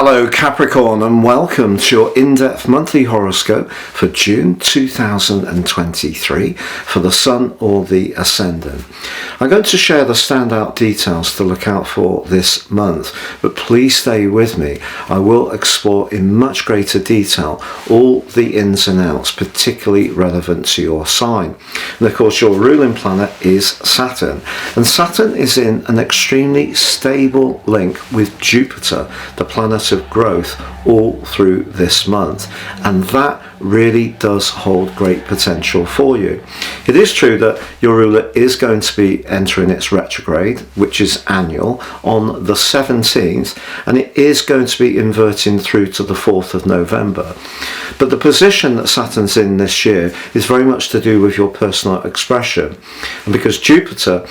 Hello Capricorn, and welcome to your in-depth monthly horoscope for June 2023 for the Sun or the Ascendant. I'm going to share the standout details to look out for this month, but please stay with me. I will explore in much greater detail all the ins and outs, particularly relevant to your sign. And of course your ruling planet is Saturn, and Saturn is in an extremely stable link with Jupiter, the planet of growth, all through this month, and that really does hold great potential for you. It is true that your ruler is going to be entering its retrograde, which is annual, on the 17th, and it is going to be inverting through to the 4th of November. But the position that Saturn's in this year is very much to do with your personal expression, and because Jupiter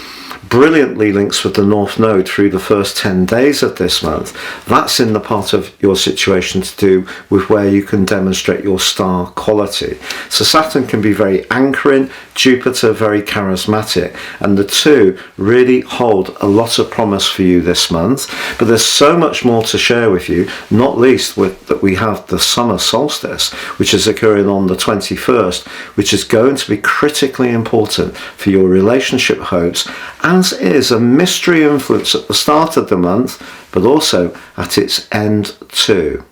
brilliantly links with the North Node through the first 10 days of this month, that's in the part of your situation to do with where you can demonstrate your star quality. So Saturn can be very anchoring, Jupiter very charismatic, and the two really hold a lot of promise for you this month. But there's so much more to share with you, not least with that we have the summer solstice, which is occurring on the 21st, which is going to be critically important for your relationship hopes, as is a mystery influence at the start of the month, but also at its end too.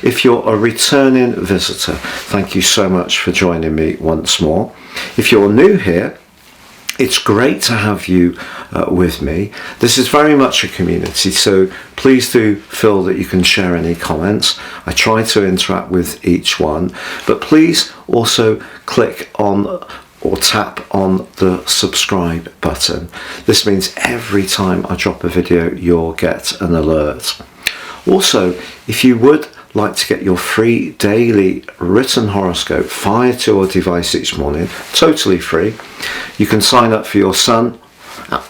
If you're a returning visitor, thank you so much for joining me once more. If you're new here, it's great to have you with me. This is very much a community, so please do feel that you can share any comments. I try to interact with each one, but please also click on or tap on the subscribe button. This means every time I drop a video, you'll get an alert. Also, if you would like to get your free daily written horoscope fired to your device each morning, totally free, you can sign up for your Sun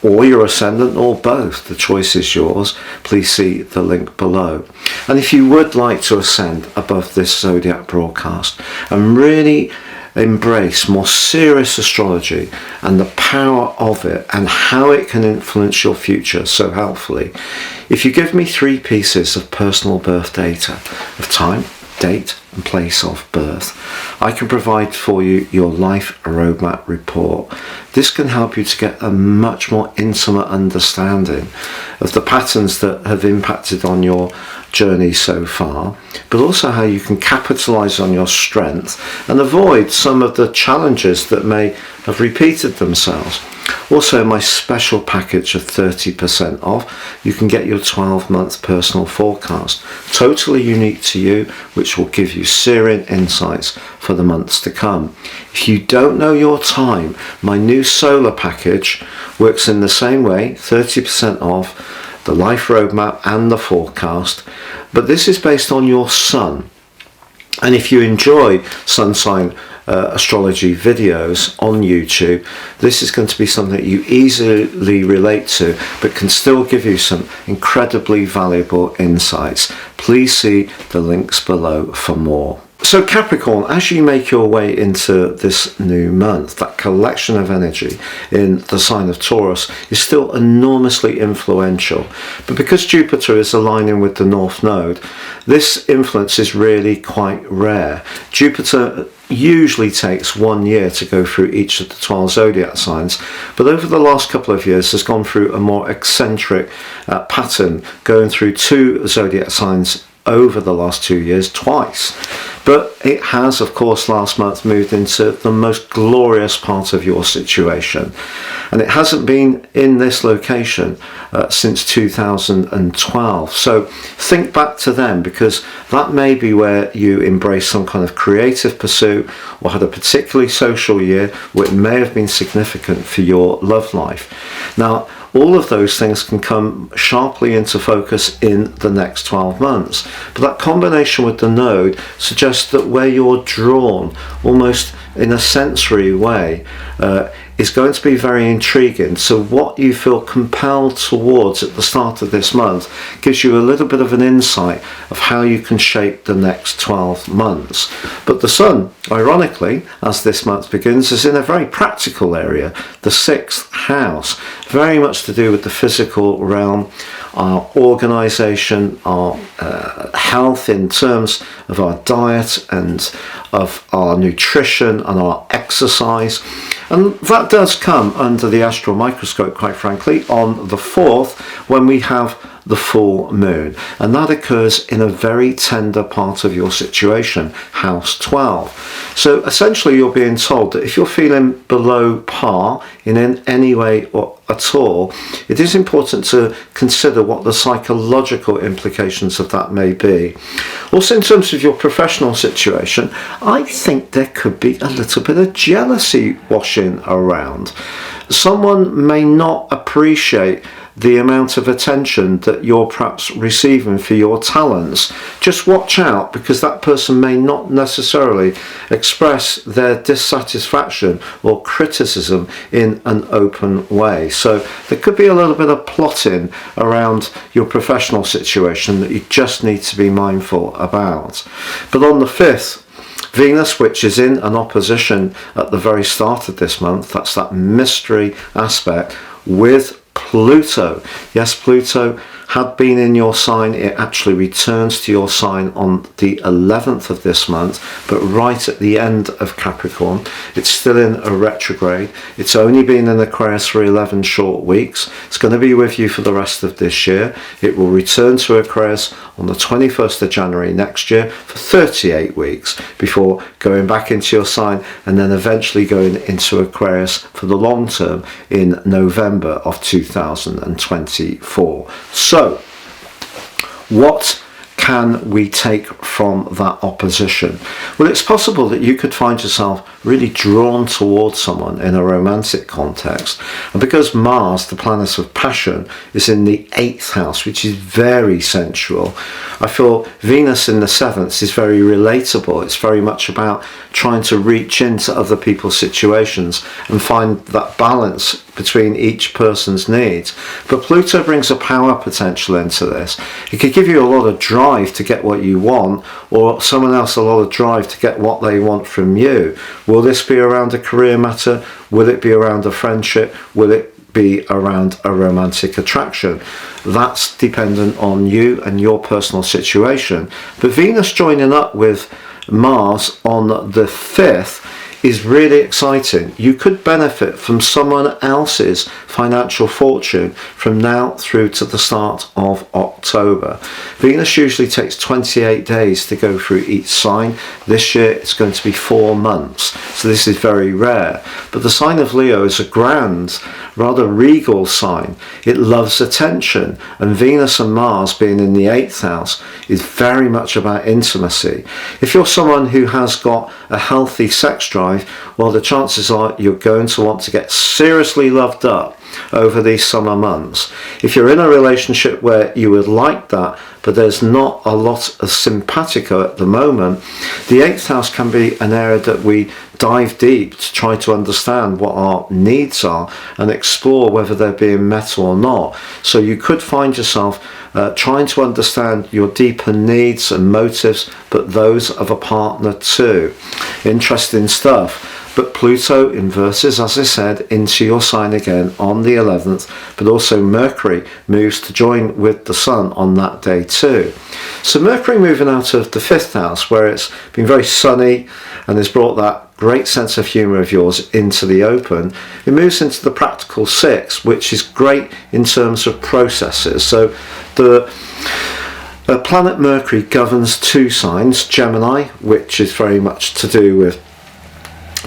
or your Ascendant or both. The choice is yours. Please see the link below. And if you would like to ascend above this zodiac broadcast and really embrace more serious astrology and the power of it and how it can influence your future so helpfully, if you give me 3 pieces of personal birth data of time, date and place of birth, I can provide for you your life roadmap report. This can help you to get a much more intimate understanding of the patterns that have impacted on your journey so far, but also how you can capitalize on your strength and avoid some of the challenges that may have repeated themselves. Also, my special package of 30% off, you can get your 12-month personal forecast, totally unique to you, which will give you searing insights for the months to come. If you don't know your time, my new solar package works in the same way, 30% off, the life roadmap and the forecast, but this is based on your sun. And if you enjoy sun sign astrology videos on YouTube, this is going to be something that you easily relate to, but can still give you some incredibly valuable insights. Please see the links below for more. So Capricorn, as you make your way into this new month, that collection of energy in the sign of Taurus is still enormously influential. But because Jupiter is aligning with the North Node, this influence is really quite rare. Jupiter usually takes 1 year to go through each of the 12 zodiac signs, but over the last couple of years has gone through a more eccentric pattern, going through 2 zodiac signs over the last 2 years twice. But it has, of course, last month moved into the most glorious part of your situation. And it hasn't been in this location since 2012. So think back to then, because that may be where you embraced some kind of creative pursuit or had a particularly social year where it may have been significant for your love life. Now, all of those things can come sharply into focus in the next 12 months. But that combination with the node suggests that where you're drawn, almost in a sensory way, is going to be very intriguing. So what you feel compelled towards at the start of this month gives you a little bit of an insight of how you can shape the next 12 months. But the Sun, ironically, as this month begins, is in a very practical area, the 6th house, very much to do with the physical realm, our organisation, our health in terms of our diet and of our nutrition and our exercise. And that does come under the astral microscope, quite frankly, on the 4th, when we have the full moon, and that occurs in a very tender part of your situation, house 12. So essentially you're being told that if you're feeling below par in any way or at all, it is important to consider what the psychological implications of that may be. Also, in terms of your professional situation, I think there could be a little bit of jealousy washing around. Someone may not appreciate the amount of attention that you're perhaps receiving for your talents. Just watch out, because that person may not necessarily express their dissatisfaction or criticism in an open way. So there could be a little bit of plotting around your professional situation that you just need to be mindful about. But on the 5th, Venus, which is in an opposition at the very start of this month, that's that mystery aspect, with Pluto. Yes, Pluto had been in your sign. It actually returns to your sign on the 11th of this month, but right at the end of Capricorn. It's still in a retrograde. It's only been in Aquarius for 11 short weeks. It's going to be with you for the rest of this year. It will return to Aquarius on the 21st of January next year for 38 weeks before going back into your sign, and then eventually going into Aquarius for the long term in November of 2024. So, what can we take from that opposition? Well, it's possible that you could find yourself really drawn towards someone in a romantic context. And because Mars, the planet of passion, is in the 8th house, which is very sensual, I feel Venus in the 7th is very relatable. It's very much about trying to reach into other people's situations and find that balance between each person's needs. But Pluto brings a power potential into this. It could give you a lot of drive to get what you want, or someone else a lot of drive to get what they want from you. Will this be around a career matter? Will it be around a friendship? Will it be around a romantic attraction? That's dependent on you and your personal situation. But Venus joining up with Mars on the 5th is really exciting. You could benefit from someone else's financial fortune from now through to the start of October. Venus usually takes 28 days to go through each sign. This year it's going to be 4 months, so this is very rare. But the sign of Leo is a grand, rather regal sign. It loves attention, and Venus and Mars being in the 8th house is very much about intimacy. If you're someone who has got a healthy sex drive, well, the chances are you're going to want to get seriously loved up over these summer months. If you're in a relationship where you would like that, but there's not a lot of simpatico at the moment, the 8th house can be an area that we dive deep to try to understand what our needs are and explore whether they're being met or not. So you could find yourself trying to understand your deeper needs and motives, but those of a partner too. Interesting stuff. But Pluto inverses, as I said, into your sign again on the 11th, but also Mercury moves to join with the Sun on that day too. So Mercury moving out of the 5th house, where it's been very sunny and has brought that great sense of humour of yours into the open, it moves into the practical 6th, which is great in terms of processes. So the planet Mercury governs 2 signs, Gemini, which is very much to do with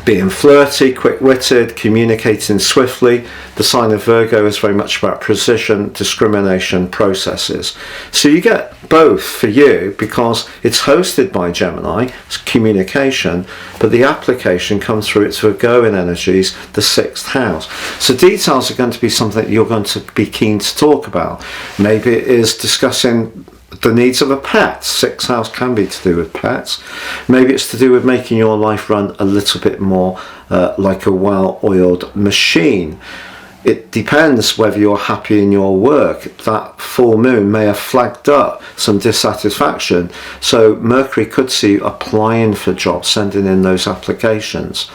being flirty, quick-witted, communicating swiftly. The sign of Virgo is very much about precision, discrimination, processes. So you get both for you because it's hosted by Gemini, it's communication, but the application comes through its Virgoan energies, the 6th house. So details are going to be something that you're going to be keen to talk about. Maybe it is discussing the needs of a pet. 6th house can be to do with pets. Maybe it's to do with making your life run a little bit more like a well-oiled machine. It depends whether you're happy in your work. That full moon may have flagged up some dissatisfaction. So Mercury could see you applying for jobs, sending in those applications.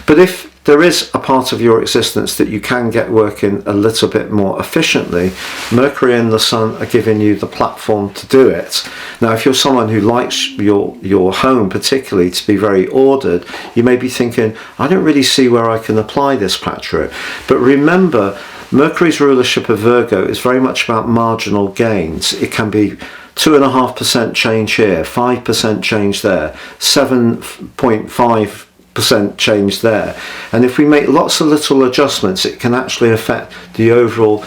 But if there is a part of your existence that you can get working a little bit more efficiently, Mercury and the Sun are giving you the platform to do it. Now, if you're someone who likes your home particularly to be very ordered, you may be thinking, I don't really see where I can apply this, Patrick. But remember, Mercury's rulership of Virgo is very much about marginal gains. It can be 2.5% change here, 5% change there, 7.5% change there, and if we make lots of little adjustments, it can actually affect the overall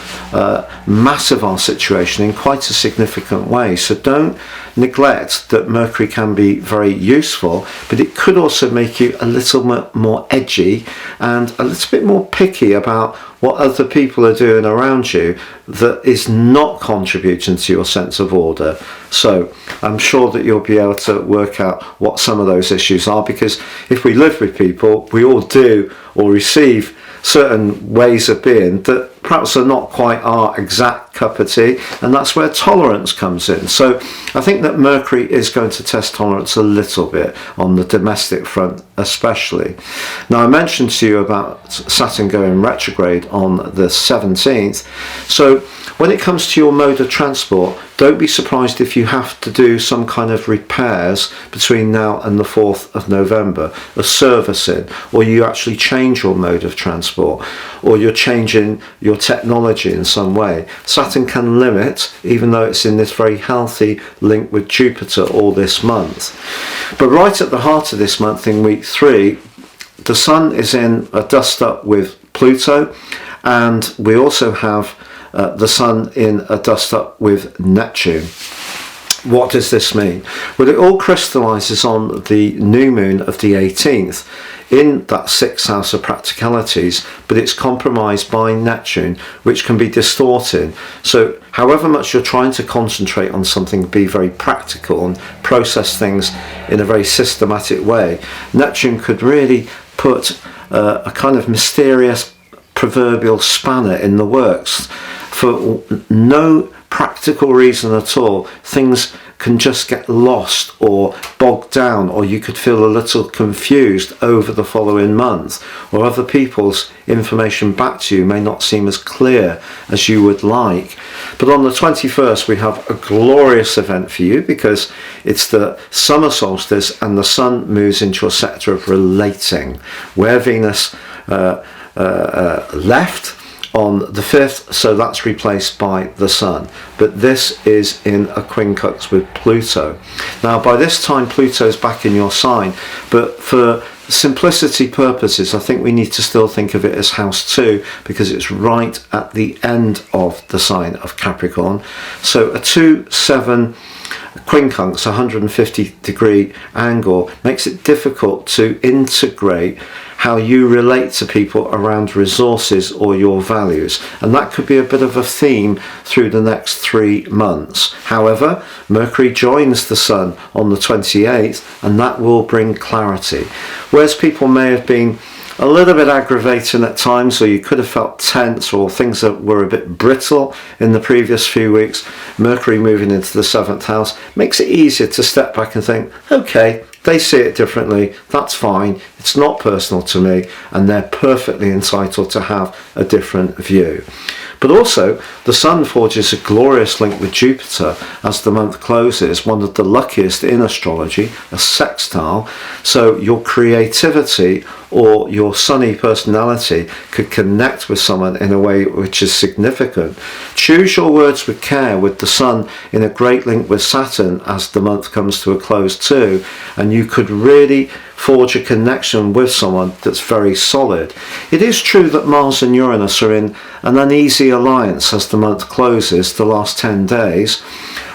mass of our situation in quite a significant way. So don't neglect that Mercury can be very useful, but it could also make you a little bit more edgy and a little bit more picky about what other people are doing around you that is not contributing to your sense of order. So I'm sure that you'll be able to work out what some of those issues are, because if we live with people, we all do or receive certain ways of being that perhaps are not quite our exact cup of tea, and that's where tolerance comes in. So I think that Mercury is going to test tolerance a little bit on the domestic front especially. Now, I mentioned to you about Saturn going retrograde on the 17th. So when it comes to your mode of transport, don't be surprised if you have to do some kind of repairs between now and the 4th of November, a servicing, or you actually change your mode of transport, or you're changing your technology in some way. Saturn can limit, even though it's in this very healthy link with Jupiter all this month. But right at the heart of this month, in week 3, the Sun is in a dust-up with Pluto, and we also have the Sun in a dust-up with Neptune. What does this mean? Well, it all crystallises on the new moon of the 18th in that 6th house of practicalities, but it's compromised by Neptune, which can be distorting. So however much you're trying to concentrate on something, be very practical and process things in a very systematic way, Neptune could really put a kind of mysterious proverbial spanner in the works. For no practical reason at all, things can just get lost or bogged down, or you could feel a little confused over the following month, or other people's information back to you may not seem as clear as you would like. But on the 21st we have a glorious event for you, because it's the summer solstice and the Sun moves into a sector of relating, where Venus left on the 5th, so that's replaced by the Sun. But this is in a quincunx with Pluto. Now, by this time, Pluto's back in your sign, but for simplicity purposes, I think we need to still think of it as house 2, because it's right at the end of the sign of Capricorn. So a 2-7 quincunx, 150-degree angle, makes it difficult to integrate how you relate to people around resources or your values, and that could be a bit of a theme through the next 3 months. However, Mercury joins the Sun on the 28th, and that will bring clarity. Whereas people may have been a little bit aggravating at times, or you could have felt tense, or things that were a bit brittle in the previous few weeks, Mercury moving into the 7th house makes it easier to step back and think, okay, they see it differently, that's fine, it's not personal to me, and they're perfectly entitled to have a different view. But also, the Sun forges a glorious link with Jupiter as the month closes, one of the luckiest in astrology, a sextile. So your creativity or your sunny personality could connect with someone in a way which is significant. Choose your words with care, with the Sun in a great link with Saturn as the month comes to a close too, and you could really forge a connection with someone that's very solid. It is true that Mars and Uranus are in an uneasy alliance as the month closes, the last 10 days.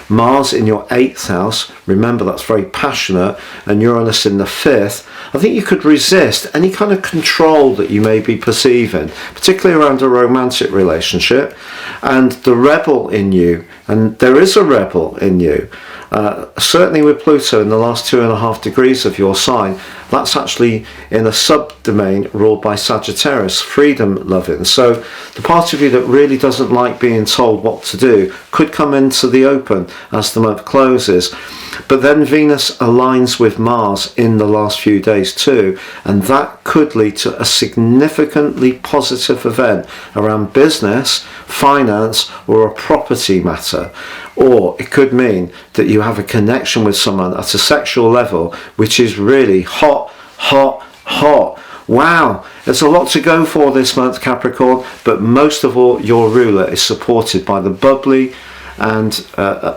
Mars in your 8th house remember that's very passionate, and Uranus in the 5th, I think you could resist any kind of control that you may be perceiving, particularly around a romantic relationship. And the rebel in you, and there is a rebel in you, certainly with Pluto in the last 2.5 degrees of your sign, that's actually in a subdomain ruled by Sagittarius, freedom loving. So the part of you that really doesn't like being told what to do could come into the open as the month closes. But then Venus aligns with Mars in the last few days too, and that could lead to a significantly positive event around business, finance, or a property matter. Or it could mean that you have a connection with someone at a sexual level which is really hot, hot, hot. Wow, there's a lot to go for this month, Capricorn, but most of all, your ruler is supported by the bubbly and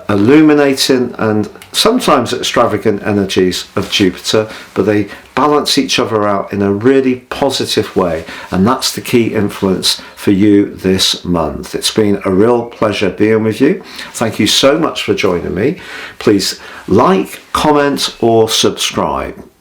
illuminating and sometimes extravagant energies of Jupiter, but they balance each other out in a really positive way, and that's the key influence for you this month. It's been a real pleasure being with you. Thank you so much for joining me. Please like, comment or subscribe.